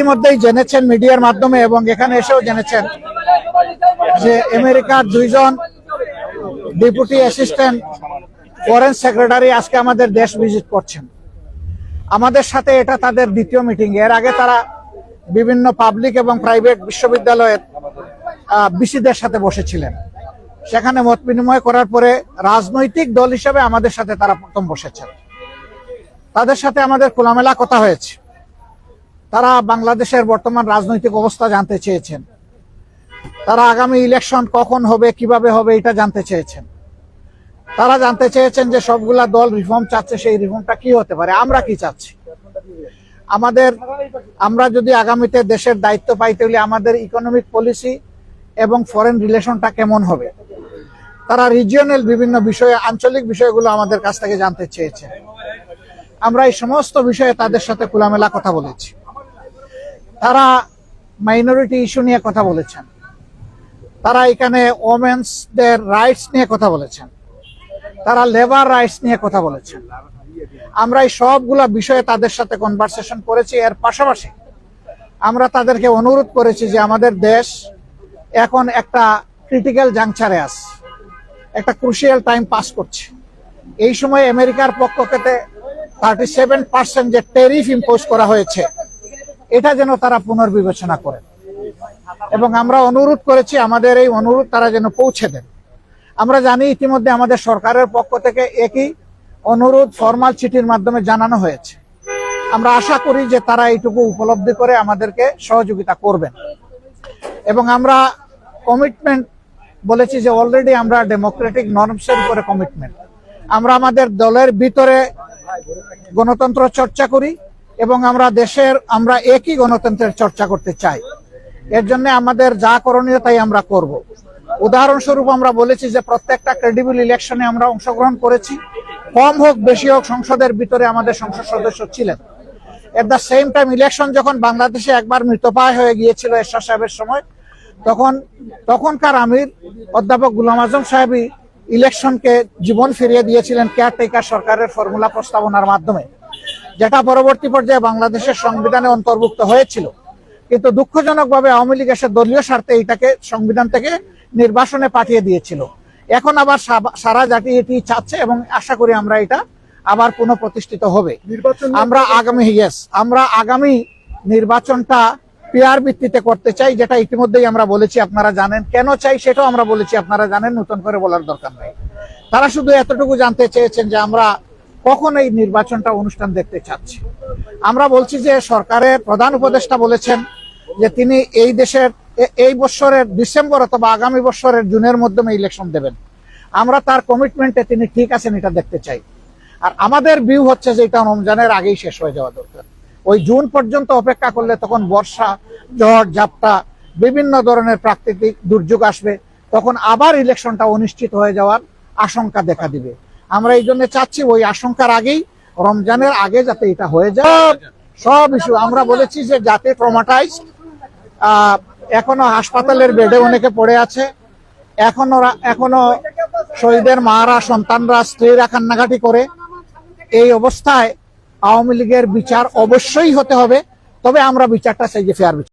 ইতিমধ্যেই জেনেছেন মিডিয়ার মাধ্যমে এবং এখানে এসেও জেনেছেন যে আমেরিকার দুইজন ডেপুটি অ্যাসিস্ট্যান্ট ফরেন সেক্রেটারি আজকে আমাদের দেশ ভিজিট করছেন। আমাদের সাথে এটা তাদের দ্বিতীয় মিটিং। এর আগে তারা বিভিন্ন পাবলিক এবং প্রাইভেট বিশ্ববিদ্যালয়ের ভিসিদের সাথে বসেছিলেন। সেখানে মত বিনিময় করার পরে রাজনৈতিক দল হিসেবে আমাদের সাথে তারা প্রথম বসেছেন। তাদের সাথে আমাদের খোলামেলা কথা হয়েছে। তারা বাংলাদেশের বর্তমান রাজনৈতিক অবস্থা জানতে চেয়েছেন। তারা আগামী ইলেকশন কখন হবে, কিভাবে হবে এটা জানতে চেয়েছেন। তারা জানতে চেয়েছেন যে সবগুলা দল রিফর্ম চাচ্ছে, সেই রিফর্মটা কি হতে পারে, আমরা কি চাচ্ছি। আমরা যদি আগামীতে দেশের দায়িত্ব পাইতে হলে আমাদের ইকোনমিক পলিসি এবং ফরেন রিলেশনটা কেমন হবে, তারা রিজিওনাল বিভিন্ন বিষয়ে, আঞ্চলিক বিষয়গুলো আমাদের কাছ থেকে জানতে চেয়েছে। আমরা এই সমস্ত বিষয়ে তাদের সাথে খোলামেলা কথা বলেছি। তারা মাইনরিটি ইস্যু নিয়ে কথা বলেছেন। তারা এখানে ওমেন্সদের রাইটস নিয়ে কথা বলেছেন। তারা লেবার রাইটস নিয়ে কথা বলেছেন। আমরা এই সবগুলা বিষয়ে তাদের সাথে কনভারসেশন করেছি। এর পাশাপাশি আমরা তাদেরকে অনুরোধ করেছি যে আমাদের দেশ এখন একটা ক্রিটিক্যাল জাংচারে আছে, একটা ক্রুশিয়াল টাইম পাস করছে। এই সময় আমেরিকার পক্ষ থেকে 37% যে ট্যারিফ ইম্পোজ করা হয়েছে, এটা যেন তারা পুনর্বিবেচনা করেন এবং আমরা অনুরোধ করেছি আমাদের এই অনুরোধ তারা যেন পৌঁছে দেন। আমরা জানি ইতিমধ্যে আমাদের সরকারের পক্ষ থেকে একই অনুরোধ ফরমাল চিঠির মাধ্যমে জানানো হয়েছে। আমরা আশা করি যে তারা এইটুকু উপলব্ধি করে আমাদেরকে সহযোগিতা করবেন এবং আমরা কমিটমেন্ট বলেছি যে অলরেডি আমরা ডেমোক্রেটিক নর্মসের উপরে কমিটমেন্ট। আমরা আমাদের দলের ভিতরে গণতন্ত্র চর্চা করি এবং আমরা একই গণতন্ত্রের চর্চা করতে চাই। এর জন্য আমাদের যা করণীয় তাই আমরা করব। উদাহরণস্বরূপ আমরা বলেছি যে প্রত্যেকটা ক্রেডিবল ইলেকশনে আমরা অংশগ্রহণ করেছি, কম হোক বেশি হোক সংসদের ভিতরে আমাদের সংসদ সদস্য ছিলেন। At the same time election যখন বাংলাদেশে একবার মৃতপ্রায় হয়ে গিয়েছিল এরশাদ সাহেবের সময়, তখনকার আমির অধ্যাপক গুলাম আজম সাহেবই ইলেকশনকে জীবন ফিরিয়ে দিয়েছিলেন কেয়ারটেকার সরকারের ফর্মুলা প্রস্তাবনার মাধ্যমে, যেটা পরবর্তী পর্যায়ে বাংলাদেশের সংবিধানে অন্তর্ভুক্ত হয়েছিল। কিন্তু দুঃখজনকভাবে আওয়ামী লীগ এসে দলীয় স্বার্থে এটাকে সংবিধান থেকে নির্বাসনে পাঠিয়ে দিয়েছিল। এখন আবার সারা জাতি এটি চাচ্ছে এবং আশা করি আমরা এটা আবার পুনঃপ্রতিষ্ঠিত হবে। আমরা আগামী নির্বাচনটা পিয়ার ভিত্তিতে করতে চাই, যেটা ইতিমধ্যেই আমরা বলেছি, আপনারা জানেন। কেন চাই সেটাও আমরা বলেছি, আপনারা জানেন, নতুন করে বলার দরকার নেই। তারা শুধু এতটুকু জানতে চেয়েছেন যে আমরা কখন এই নির্বাচনটা অনুষ্ঠান দেখতে চাচ্ছি। আমরা বলছি যে সরকারের প্রধান উপদেষ্টা বলেছেন যে তিনি এই বছরের ডিসেম্বর অথবা আগামী বছরের জুনের মধ্যে ইলেকশন দেবেন। আমরা তার কমিটমেন্টে তিনি ঠিক আছেন এটা দেখতে চাই। আর আমাদের ভিউ হচ্ছে যে এটা রমজানের আগেই শেষ হয়ে যাওয়া দরকার। ওই জুন পর্যন্ত অপেক্ষা করলে তখন বর্ষা, ঝড় ঝাপটা, বিভিন্ন ধরনের প্রাকৃতিক দুর্যোগ আসবে, তখন আবার ইলেকশনটা অনিশ্চিত হয়ে যাওয়ার আশঙ্কা দেখা দিবে। আমরা এই জন্য চাচ্ছি ওই আশঙ্কার আগেই, রমজানের আগে যাতে এটা হয়ে যায়। সব ইস্যু আমরা বলেছি যে যাতে ট্রমাটাইজ, এখনো হাসপাতালের বেডে অনেকে পড়ে আছে, এখনো শহীদের মারা, সন্তানরা, স্ত্রীরা কান্নাকাটি করে। এই অবস্থায় আওয়ামী লীগের বিচার অবশ্যই হতে হবে, তবে আমরা বিচারটা চাই যে ফেয়ার বিচার।